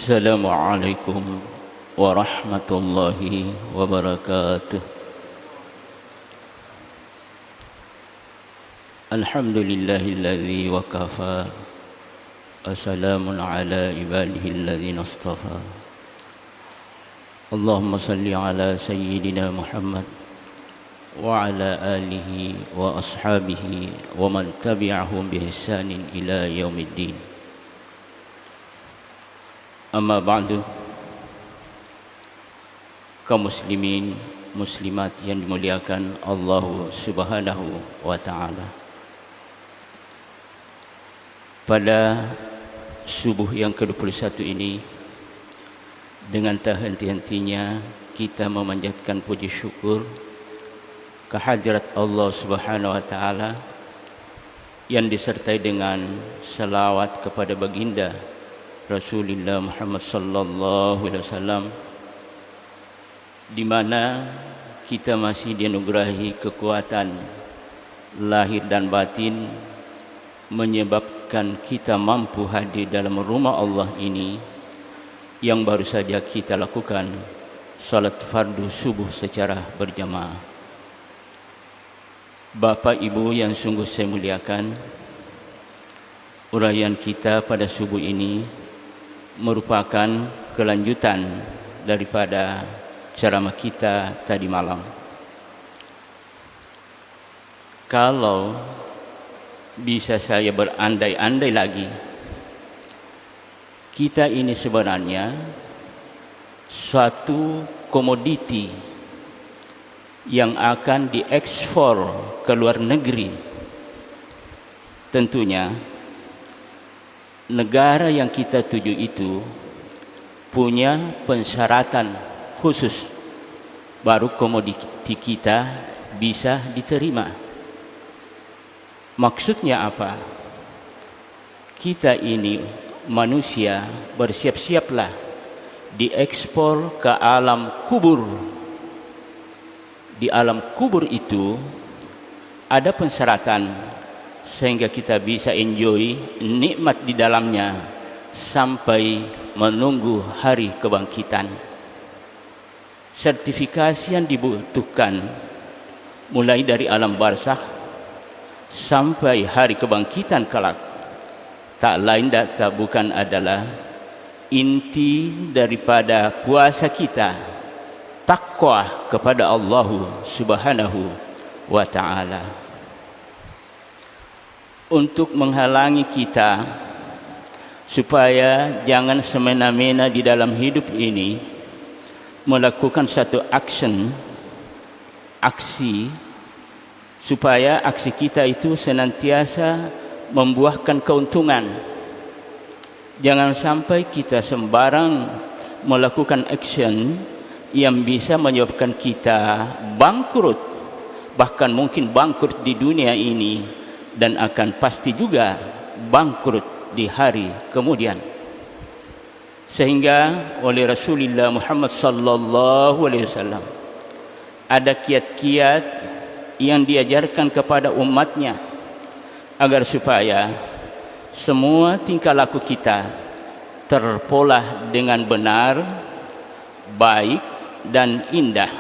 Assalamualaikum warahmatullahi wabarakatuh. Alhamdulillahilladzi wa kafa. Assalamun ala ibadihi alladzina astafa. Allahumma salli ala sayyidina Muhammad wa ala alihi wa ashabihi wa man tabi'ahum bi ihsanin ila yaumiddin. Amma ba'du, kaum muslimin muslimat yang dimuliakan Allah Subhanahu wa ta'ala. Pada subuh yang ke-21 ini, dengan tak henti-hentinya kita memanjatkan puji syukur kehadirat Allah Subhanahu wa ta'ala, yang disertai dengan salawat kepada baginda Rasulullah Muhammad sallallahu alaihi wasallam, di mana kita masih dianugerahi kekuatan lahir dan batin, menyebabkan kita mampu hadir dalam rumah Allah ini yang baru saja kita lakukan salat fardu subuh secara berjamaah. Bapak Ibu yang sungguh saya muliakan, uraian kita pada subuh ini merupakan kelanjutan daripada ceramah kita tadi malam. Kalau bisa saya berandai-andai lagi, kita ini sebenarnya suatu komoditi yang akan diekspor ke luar negeri. Tentunya negara yang kita tuju itu punya persyaratan khusus baru komoditi kita bisa diterima. Maksudnya apa? Kita ini manusia bersiap-siaplah diekspor ke alam kubur. Di alam kubur itu ada persyaratan sehingga kita bisa enjoy nikmat di dalamnya sampai menunggu hari kebangkitan. Sertifikasi yang dibutuhkan mulai dari alam barzakh sampai hari kebangkitan kelak tak lain dan tak bukan adalah inti daripada puasa kita, takwa kepada Allah Subhanahu wa ta'ala. Untuk menghalangi kita supaya jangan semena-mena di dalam hidup ini melakukan satu aksi supaya aksi kita itu senantiasa membuahkan keuntungan. Jangan sampai kita sembarang melakukan action yang bisa menyebabkan kita bangkrut, bahkan mungkin bangkrut di dunia ini dan akan pasti juga bangkrut di hari kemudian. Sehingga oleh Rasulullah Muhammad sallallahu alaihi wasallam ada kiat-kiat yang diajarkan kepada umatnya agar supaya semua tingkah laku kita terpola dengan benar, baik dan indah.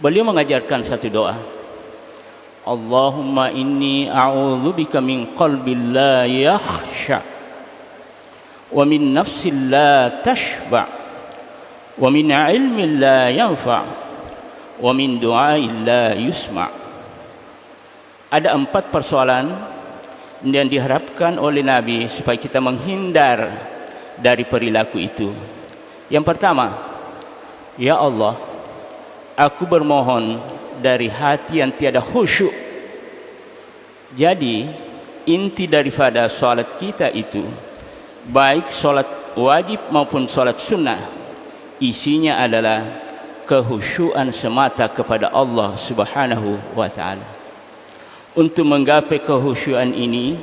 Beliau mengajarkan satu doa, Allahumma inni a'udzubika min qalbin la yakhsha wa min nafsin la tashba wa min ilmin la yanfa wa min du'ain la yusma. Ada 4 persoalan yang diharapkan oleh Nabi supaya kita menghindar dari perilaku itu. Yang pertama, ya Allah, aku bermohon dari hati yang tiada khusyuk. Jadi inti daripada salat kita itu, baik salat wajib maupun salat sunnah, isinya adalah kehusyuan semata kepada Allah Subhanahu wa ta'ala. Untuk menggapai kehusyuan ini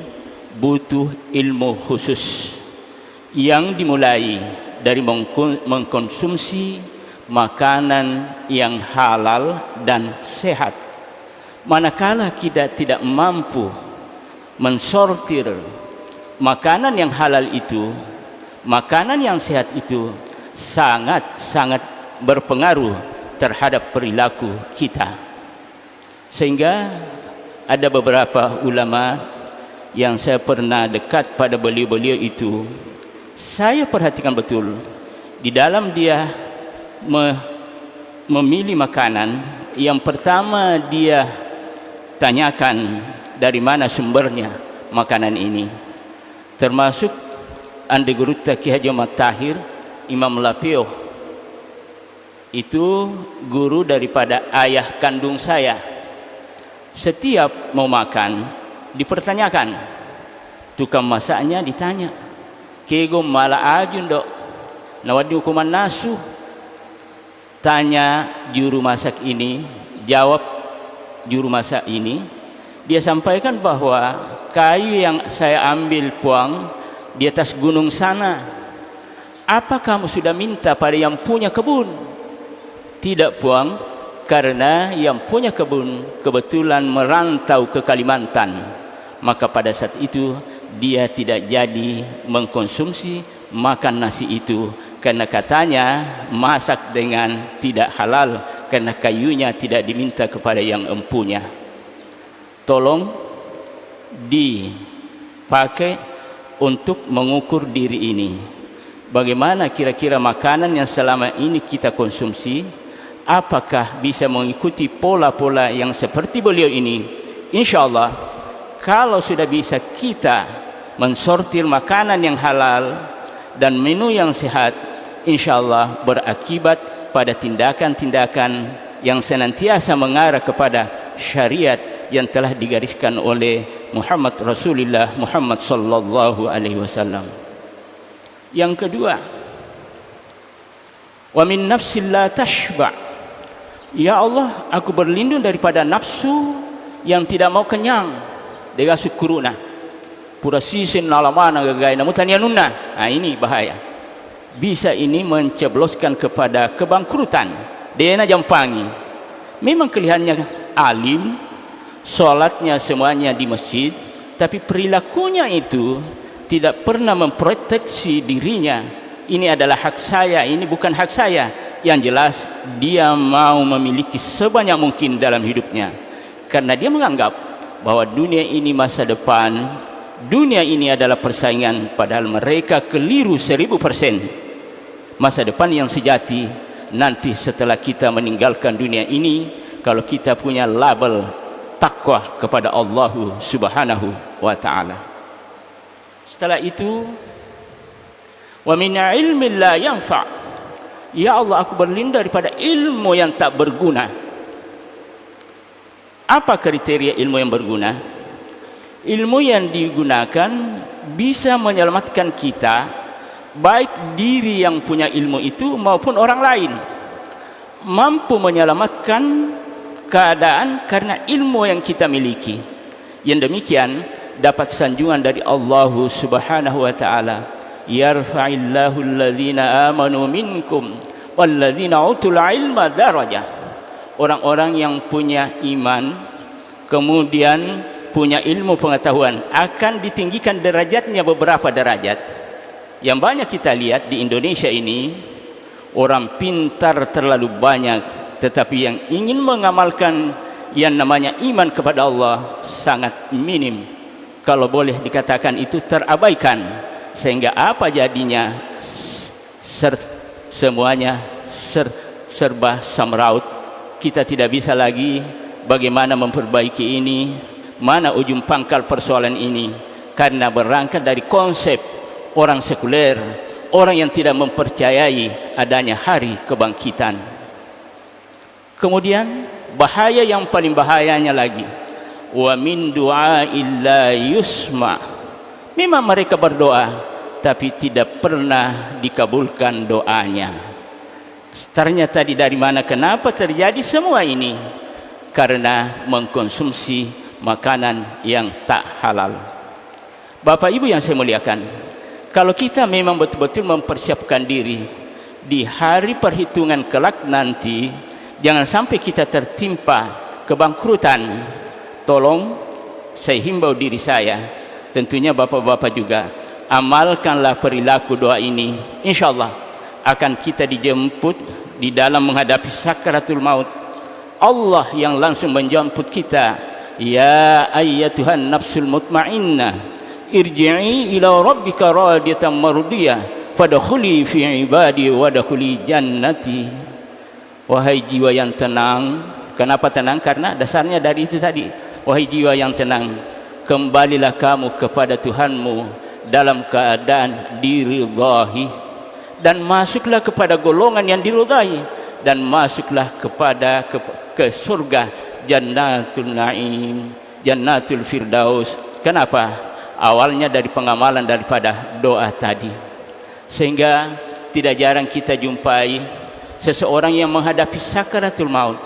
butuh ilmu khusus yang dimulai dari mengkonsumsi makanan yang halal dan sehat. Manakala kita tidak mampu mensortir makanan yang halal itu, Makanan yang sehat itu sangat berpengaruh terhadap perilaku kita. Sehingga ada beberapa ulama yang saya pernah dekat pada beliau-beliau itu, saya perhatikan betul di dalam dia memilih makanan, yang pertama dia tanyakan dari mana sumbernya makanan ini. Termasuk Ande Guru Ki Haji Ahmad Tahir Imam Lapio, itu guru daripada ayah kandung saya. Setiap mau makan dipertanyakan, tukang masaknya ditanya, kego mala ajun dok nawadi hukuman nasu. Tanya juru masak ini, jawab juru masak ini, dia sampaikan bahwa kayu yang saya ambil puang di atas gunung sana. Apa kamu sudah minta pada yang punya kebun? Tidak puang, karena yang punya kebun kebetulan merantau ke Kalimantan. Maka pada saat itu dia tidak jadi mengkonsumsi makan nasi itu, karena katanya masak dengan tidak halal, karena kayunya tidak diminta kepada yang empunya. Tolong dipakai untuk mengukur diri ini. Bagaimana kira-kira makanan yang selama ini kita konsumsi, apakah bisa mengikuti pola-pola yang seperti beliau ini? Insya Allah, kalau sudah bisa kita mensortir makanan yang halal dan menu yang sehat, insya Allah berakibat pada tindakan-tindakan yang senantiasa mengarah kepada syariat yang telah digariskan oleh Muhammad Rasulullah Muhammad sallallahu alaihi wasallam. Yang kedua, wa min nafsin la tashba. Ya Allah, aku berlindung daripada nafsu yang tidak mau kenyang. Dega syukuruna pura sisin nalamana gagai namutanianuna. Ini bahaya. Bisa ini mencebloskan kepada kebangkrutan. Dena jampangi. Memang kelihatannya alim, solatnya semuanya di masjid, tapi perilakunya itu tidak pernah memproteksi dirinya. Ini adalah hak saya, ini bukan hak saya. Yang jelas dia mau memiliki sebanyak mungkin dalam hidupnya, karena dia menganggap bahwa dunia ini masa depan, dunia ini adalah persaingan, padahal mereka keliru 1000%. Masa depan yang sejati nanti setelah kita meninggalkan dunia ini, kalau kita punya label takwa kepada Allah Subhanahu wa ta'ala. Setelah itu, wa min ilmin la yanfa'. Ya Allah, aku berlindung daripada ilmu yang tak berguna. Apa kriteria ilmu yang berguna? Ilmu yang digunakan bisa menyelamatkan kita, baik diri yang punya ilmu itu maupun orang lain. Mampu menyelamatkan keadaan karena ilmu yang kita miliki. Yang demikian dapat sanjungan dari Allah Subhanahu wa ta'ala, yarfa'illahu alladhina amanu minkum walladhina utul ilma darajah. Orang-orang yang punya iman kemudian punya ilmu pengetahuan akan ditinggikan derajatnya beberapa derajat. Yang banyak kita lihat di Indonesia ini, orang pintar terlalu banyak, tetapi yang ingin mengamalkan yang namanya iman kepada Allah sangat minim. Kalau boleh dikatakan itu terabaikan, sehingga apa jadinya? Semuanya serba samraut. Kita tidak bisa lagi bagaimana memperbaiki ini, mana ujung pangkal persoalan ini, karena berangkat dari konsep orang sekuler, orang yang tidak mempercayai adanya hari kebangkitan. Kemudian bahaya yang paling bahayanya lagi, wa min du'ail la yusma. Memang mereka berdoa tapi tidak pernah dikabulkan doanya. Ternyata dari mana, kenapa terjadi semua ini? Karena mengkonsumsi makanan yang tak halal. Bapak Ibu yang saya muliakan, kalau kita memang betul-betul mempersiapkan diri di hari perhitungan kelak nanti, jangan sampai kita tertimpa kebangkrutan. Tolong saya himbau diri saya, tentunya bapak-bapak juga, amalkanlah perilaku doa ini, insyaallah akan kita dijemput di dalam menghadapi sakaratul maut. Allah yang langsung menjemput kita, ya ayyatuhan nafsul mutmainnah irji'i ila rabbika radiyatan mardiyah fadkhuli fi ibadi wadkhuli jannati. Wahai jiwa yang tenang. Kenapa tenang? Karena dasarnya dari itu tadi. Wahai jiwa yang tenang, kembalilah kamu kepada Tuhanmu dalam keadaan diridhai, dan masuklah kepada golongan yang diridhai, dan masuklah ke surga jannatul naim, jannatul firdaus. Kenapa? Awalnya dari pengamalan daripada doa tadi. Sehingga tidak jarang kita jumpai seseorang yang menghadapi sakaratul maut,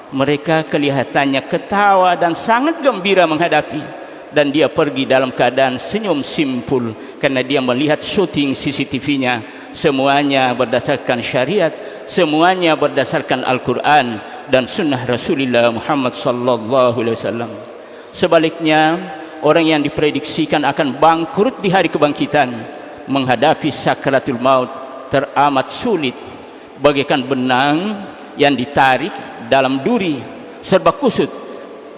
mereka kelihatannya ketawa dan sangat gembira menghadapi, dan dia pergi dalam keadaan senyum simpul karena dia melihat syuting CCTV-nya, semuanya berdasarkan syariat, semuanya berdasarkan Al-Quran dan sunnah Rasulullah Muhammad sallallahu alaihi wasallam. Sebaliknya, orang yang diprediksikan akan bangkrut di hari kebangkitan menghadapi sakaratul maut teramat sulit, bagaikan benang yang ditarik dalam duri serba kusut.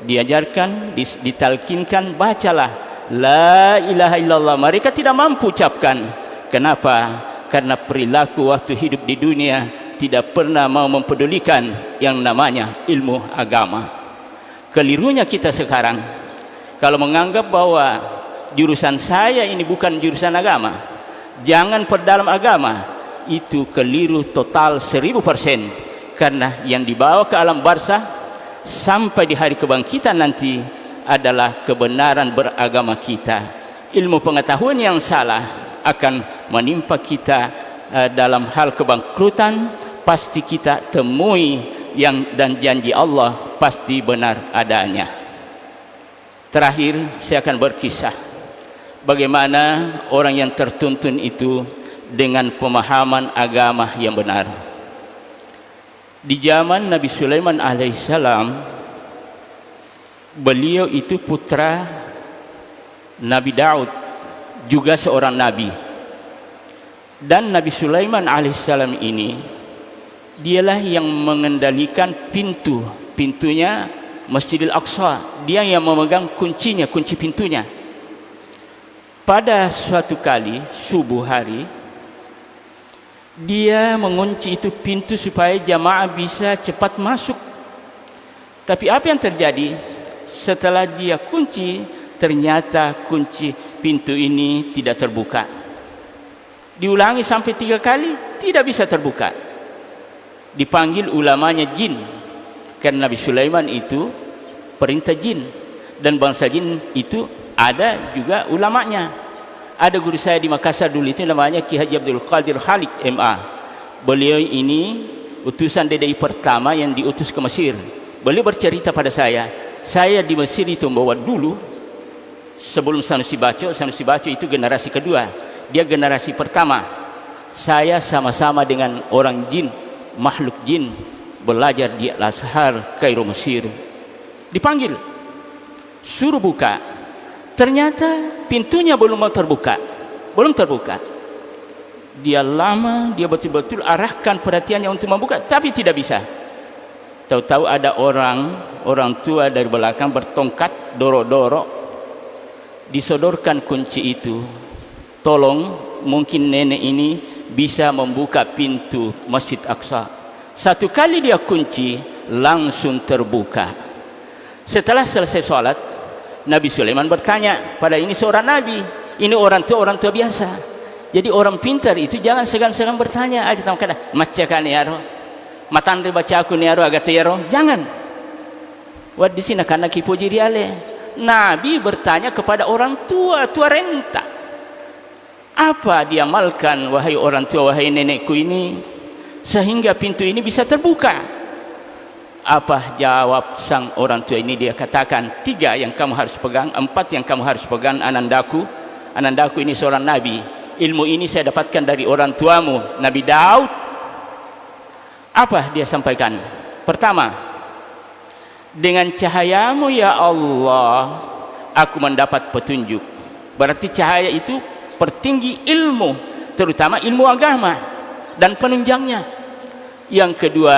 Diajarkan, ditalkinkan, bacalah la ilaha illallah, mereka tidak mampu ucapkan. Kenapa? Karena perilaku waktu hidup di dunia tidak pernah mau mempedulikan yang namanya ilmu agama. Kelirunya kita sekarang kalau menganggap bahwa jurusan saya ini bukan jurusan agama, jangan perdalam agama, itu keliru total 1000%. Karena yang dibawa ke alam barzah sampai di hari kebangkitan nanti adalah kebenaran beragama kita. Ilmu pengetahuan yang salah akan menimpa kita dalam hal kebangkrutan. Pasti kita temui dan janji Allah pasti benar adanya. Terakhir saya akan berkisah bagaimana orang yang tertuntun itu dengan pemahaman agama yang benar. Di zaman Nabi Sulaiman alaihissalam, beliau itu putra Nabi Daud, juga seorang nabi. Dan Nabi Sulaiman alaihissalam ini, dialah yang mengendalikan pintunya Masjidil Aqsa. Dia yang memegang kuncinya, kunci pintunya. Pada suatu kali subuh hari, dia mengunci itu pintu supaya jamaah bisa cepat masuk. Tapi apa yang terjadi? Setelah dia kunci, ternyata kunci pintu ini tidak terbuka. Diulangi sampai 3 kali, tidak bisa terbuka. Dipanggil ulamanya jin, karena Nabi Sulaiman itu perintah jin, dan bangsa jin itu ada juga ulamanya. Ada guru saya di Makassar dulu itu namanya Ki Haji Abdul Qadir Khalid MA. Beliau ini utusan DDI pertama yang diutus ke Mesir. Beliau bercerita pada saya di Mesir itu membawa dulu sebelum Sanusi Baco itu generasi kedua, dia generasi pertama. Saya sama-sama dengan orang jin, makhluk jin, belajar di Al-Azhar Kairo Mesir. Dipanggil, suruh buka. Ternyata pintunya belum terbuka. Dia lama, dia betul-betul arahkan perhatiannya untuk membuka, tapi tidak bisa. Tahu-tahu ada orang tua dari belakang bertongkat, dorok-dorok, disodorkan kunci itu. Tolong, mungkin nenek ini bisa membuka pintu Masjid Aqsa. 1 kali dia kunci, langsung terbuka. Setelah selesai sholat, Nabi Sulaiman bertanya, pada ini seorang nabi, ini orang tua biasa. Jadi orang pintar itu jangan segan-segan bertanya aja tahu kada macakan ya roh. Matandre baca aku ni aro agak tero, jangan. Wad di sini karena kipuji riale. Nabi bertanya kepada orang tua renta. Apa diamalkan wahai orang tua, wahai nenekku ini sehingga pintu ini bisa terbuka? Apa jawab sang orang tua ini? Dia katakan, 3 yang kamu harus pegang, 4 yang kamu harus pegang anandaku. Anandaku ini seorang nabi. Ilmu ini saya dapatkan dari orang tuamu, Nabi Daud. Apa dia sampaikan? Pertama, dengan cahayamu ya Allah, aku mendapat petunjuk. Berarti cahaya itu pertinggi ilmu, terutama ilmu agama dan penunjangnya. Yang kedua,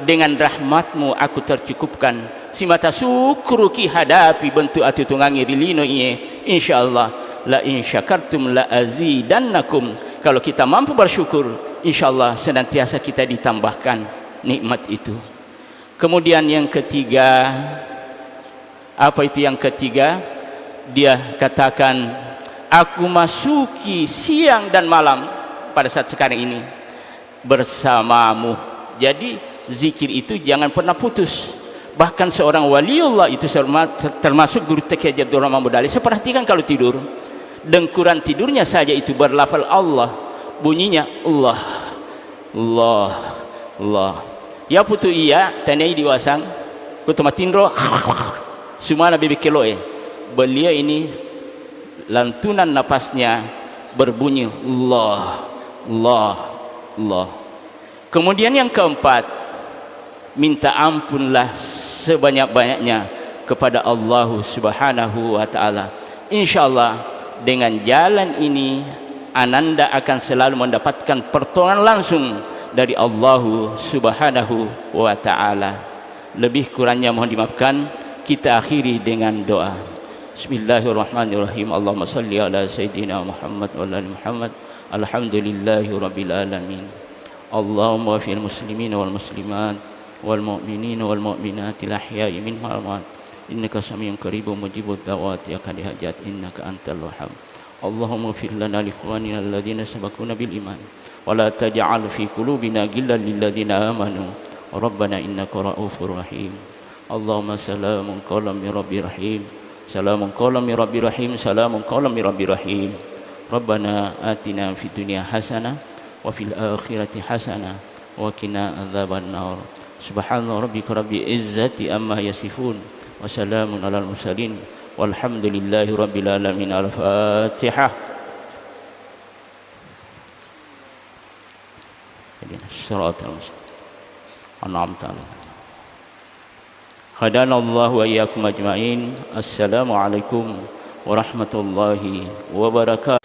dengan rahmatmu aku tercukupkan, si mata syukruki hadapi bentuk atu tungangi rilino iye, insyaallah la in syakartum la azidannakum. Kalau kita mampu bersyukur, insyaallah senantiasa kita ditambahkan nikmat itu. Kemudian yang ketiga, apa itu yang ketiga? Dia katakan, aku masuki siang dan malam pada saat sekarang ini bersamamu. Jadi zikir itu jangan pernah putus. Bahkan seorang waliullah itu termasuk guru Taqi Abdul Rahman Budali, saya perhatikan kalau tidur, dengkuran tidurnya saja itu berlafal Allah, bunyinya Allah, Allah, Allah. Ya putu iya, tanai diwasang, kutumatindro, semua nabi bekeloe. Beliau ini lantunan napasnya berbunyi Allah, Allah, Allah. Kemudian yang keempat, minta ampunlah sebanyak-banyaknya kepada Allah Subhanahu wa taala. Insyaallah dengan jalan ini ananda akan selalu mendapatkan pertolongan langsung dari Allah Subhanahu wa taala. Lebih kurangnya mohon dimaafkan. Kita akhiri dengan doa. Bismillahirrahmanirrahim. Allahumma salli ala sayyidina Muhammad wa ala Muhammad. Alhamdulillahi rabbil alamin. Allahumma fil muslimin wal muslimat wal mu'minin wal mu'minatil ahya'i minhum wal amwat. Innaka samiyyun qaribun mujibud da'wati ya qadi hajat innaka antal wahhab. Allahumma fir lana li ikhwanina alladhina sabaquna bil iman wa la taj'al fi qulubina ghillan lil ladzina amanu. Rabbana innaka ra'ufur rahim. Allahumma salamun qawlan min rabbir rahim. Salamun qawlan min rabbir rahim. Salamun qawlan min rabbir rahim. Rabbana atina fid dunya hasanah wa fil akhirati hasanah wa qina adzabannar. Subhana rabbika rabbil izzati amma yasifun wa salamun alal mursalin walhamdulillahi rabbil alamin. Al-Fatihah. Shiratal mustaqim an'amta 'alaihim. Hadanallahu wa iyyakum ajma'in. Assalamualaikum warahmatullahi wabarakatuh.